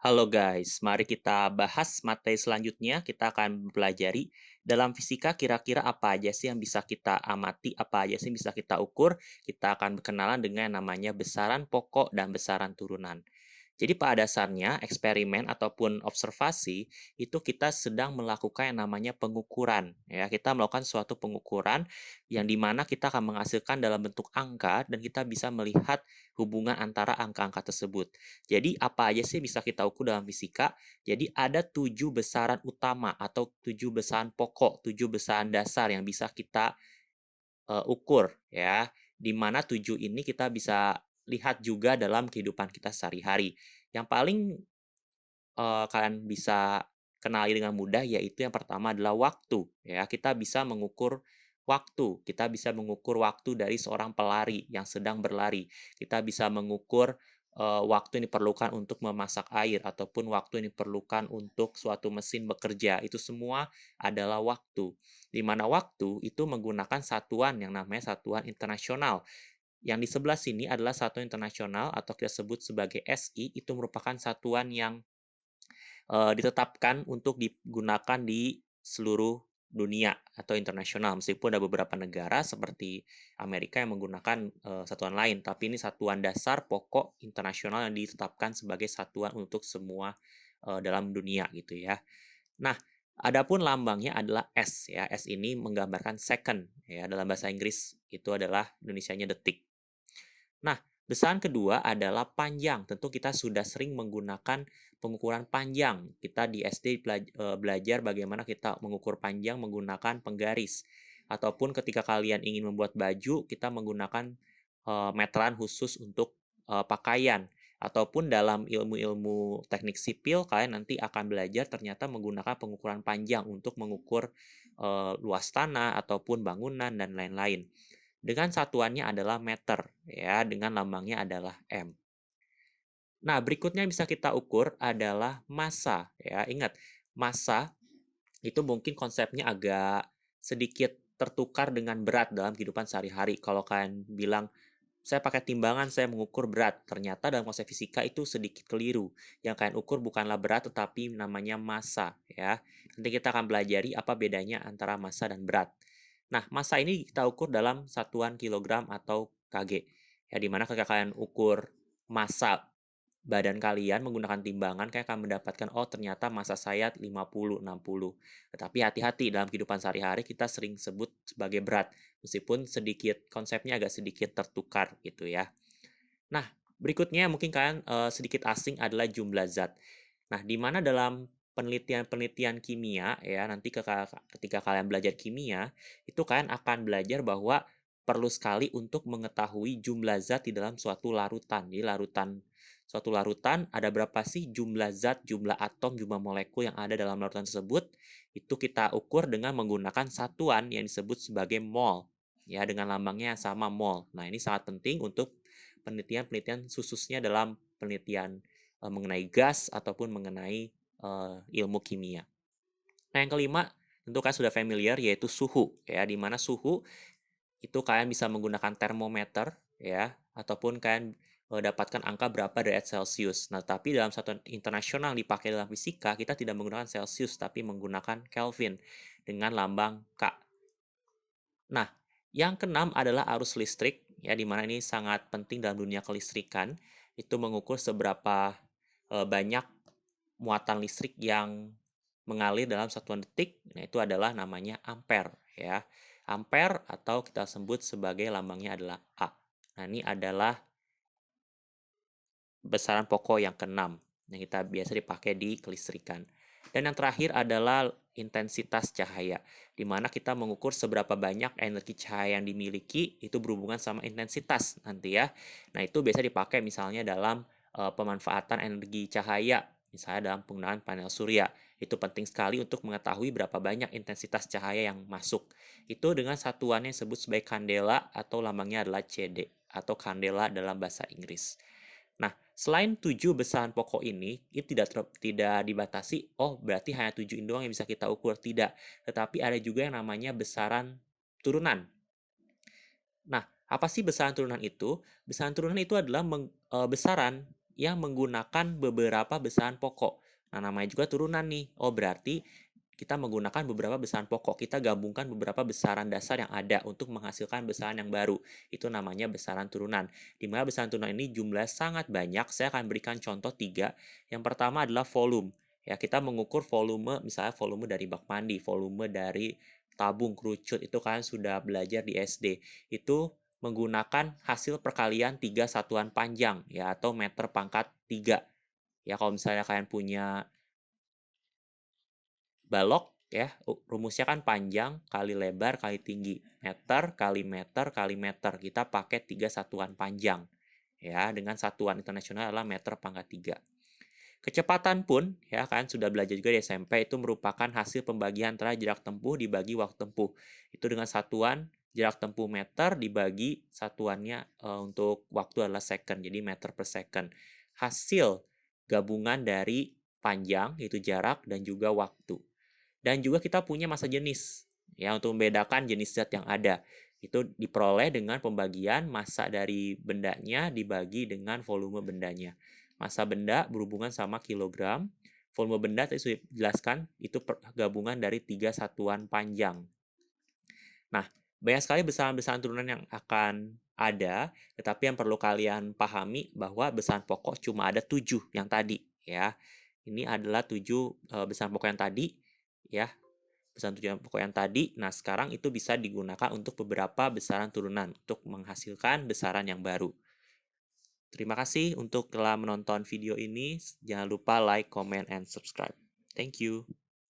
Halo guys, mari kita bahas materi selanjutnya. Kita akan mempelajari dalam fisika kira-kira apa aja sih yang bisa kita amati, apa aja sih yang bisa kita ukur. Kita akan berkenalan dengan namanya besaran pokok dan besaran turunan. Jadi pada dasarnya eksperimen ataupun observasi itu kita sedang melakukan yang namanya pengukuran ya. Kita melakukan suatu pengukuran yang dimana kita akan menghasilkan dalam bentuk angka dan kita bisa melihat hubungan antara angka-angka tersebut. Jadi apa aja sih bisa kita ukur dalam fisika? Jadi ada 7 besaran utama atau 7 besaran pokok, 7 besaran dasar yang bisa kita ukur ya, di mana 7 ini kita bisa lihat juga dalam kehidupan kita sehari-hari. Yang paling, kalian bisa kenali dengan mudah yaitu yang pertama adalah waktu ya, kita bisa mengukur waktu, kita bisa mengukur waktu dari seorang pelari yang sedang berlari. Kita bisa mengukur, waktu yang diperlukan untuk memasak air ataupun waktu yang diperlukan untuk suatu mesin bekerja, itu semua adalah waktu. Di mana waktu itu menggunakan satuan yang namanya satuan internasional. Yang di sebelah sini adalah satuan internasional atau kita sebut sebagai SI, itu merupakan satuan yang, ditetapkan untuk digunakan di seluruh dunia atau internasional. Meskipun ada beberapa negara seperti Amerika yang menggunakan, satuan lain, tapi ini satuan dasar pokok internasional yang ditetapkan sebagai satuan untuk semua, dalam dunia gitu ya. Nah, adapun lambangnya adalah S ya, S ini menggambarkan second ya, dalam bahasa Inggris itu adalah Indonesianya detik. Nah, besaran kedua adalah panjang. Tentu kita sudah sering menggunakan pengukuran panjang. Kita di SD belajar bagaimana kita mengukur panjang menggunakan penggaris. Ataupun ketika kalian ingin membuat baju, kita menggunakan meteran khusus untuk pakaian. Ataupun dalam ilmu-ilmu teknik sipil, kalian nanti akan belajar ternyata menggunakan pengukuran panjang untuk mengukur luas tanah ataupun bangunan dan lain-lain. Dengan satuannya adalah meter ya, dengan lambangnya adalah M. Nah, berikutnya yang bisa kita ukur adalah massa ya. Ingat, massa itu mungkin konsepnya agak sedikit tertukar dengan berat dalam kehidupan sehari-hari. Kalau kalian bilang, "Saya pakai timbangan, saya mengukur berat." Ternyata dalam konsep fisika itu sedikit keliru. Yang kalian ukur bukanlah berat tetapi namanya massa ya. Nanti kita akan pelajari apa bedanya antara massa dan berat. Nah, massa ini kita ukur dalam satuan kilogram atau kg. Ya, di mana ketika kalian ukur massa badan kalian menggunakan timbangan, kalian akan mendapatkan, oh ternyata massa saya 50, 60. Tetapi hati-hati dalam kehidupan sehari-hari kita sering sebut sebagai berat, meskipun sedikit konsepnya agak sedikit tertukar gitu ya. Nah, berikutnya mungkin kalian sedikit asing adalah jumlah zat. Nah, di mana dalam penelitian-penelitian kimia ya, nanti ketika kalian belajar kimia, itu kalian akan belajar bahwa perlu sekali untuk mengetahui jumlah zat di dalam suatu larutan. Jadi suatu larutan ada berapa sih jumlah zat, jumlah atom, jumlah molekul yang ada dalam larutan tersebut, itu kita ukur dengan menggunakan satuan yang disebut sebagai mol. Ya, dengan lambangnya yang sama mol. Nah, ini sangat penting untuk penelitian-penelitian khususnya dalam penelitian mengenai gas ataupun mengenai ilmu kimia. Nah, yang kelima tentu kan sudah familiar yaitu suhu ya, di mana suhu itu kalian bisa menggunakan termometer ya ataupun kalian dapatkan angka berapa derajat Celcius. Nah, tapi dalam satuan internasional dipakai dalam fisika kita tidak menggunakan Celcius tapi menggunakan Kelvin dengan lambang K. Nah, yang keenam adalah arus listrik, ya, di mana ini sangat penting dalam dunia kelistrikan. Itu mengukur seberapa banyak muatan listrik yang mengalir dalam satuan detik. Nah, itu adalah namanya ampere, ya. Ampere atau kita sebut sebagai lambangnya adalah A. Nah, ini adalah besaran pokok yang keenam yang kita biasa dipakai di kelistrikan. Dan yang terakhir adalah intensitas cahaya, di mana kita mengukur seberapa banyak energi cahaya yang dimiliki itu berhubungan sama intensitas nanti ya. Nah, itu biasa dipakai misalnya dalam pemanfaatan energi cahaya, misalnya dalam penggunaan panel surya. Itu penting sekali untuk mengetahui berapa banyak intensitas cahaya yang masuk. Itu dengan satuannya yang disebut sebagai kandela atau lambangnya adalah CD atau kandela dalam bahasa Inggris. Nah, selain 7 besaran pokok ini, itu tidak dibatasi, oh berarti hanya 7 ini doang yang bisa kita ukur, tidak. Tetapi ada juga yang namanya besaran turunan. Nah, apa sih besaran turunan itu? Besaran turunan itu adalah besaran yang menggunakan beberapa besaran pokok. Nah, namanya juga turunan nih. Oh, berarti kita menggunakan beberapa besaran pokok. Kita gabungkan beberapa besaran dasar yang ada untuk menghasilkan besaran yang baru. Itu namanya besaran turunan. Di mana besaran turunan ini jumlah sangat banyak. Saya akan berikan contoh 3. Yang pertama adalah volume. Ya, kita mengukur volume, misalnya volume dari bak mandi, volume dari tabung kerucut. Itu kalian sudah belajar di SD. Itu menggunakan hasil perkalian 3 satuan panjang, ya, atau meter pangkat 3. Ya, kalau misalnya kalian punya balok, ya, rumusnya kan panjang kali lebar kali tinggi. Meter kali meter kali meter. Kita pakai 3 satuan panjang. Ya, dengan satuan internasional adalah meter pangkat 3. Kecepatan pun, ya kan sudah belajar juga di SMP, itu merupakan hasil pembagian antara jarak tempuh dibagi waktu tempuh. Itu dengan satuan jarak tempuh meter dibagi satuannya untuk waktu adalah second, jadi meter per second. Hasil gabungan dari panjang, yaitu jarak, dan juga waktu. Dan juga kita punya massa jenis, ya, untuk membedakan jenis zat yang ada. Itu diperoleh dengan pembagian massa dari bendanya dibagi dengan volume bendanya. Massa benda berhubungan sama kilogram, volume benda tadi sudah dijelaskan, itu gabungan dari 3 satuan panjang. Nah, banyak sekali besaran-besaran turunan yang akan ada, tetapi yang perlu kalian pahami bahwa besaran pokok cuma ada 7 yang tadi, ya. Ini adalah 7 besaran pokok yang tadi, ya. Besaran tujuan pokok yang tadi. Nah, sekarang itu bisa digunakan untuk beberapa besaran turunan untuk menghasilkan besaran yang baru. Terima kasih untuk telah menonton video ini. Jangan lupa like, comment, and subscribe. Thank you.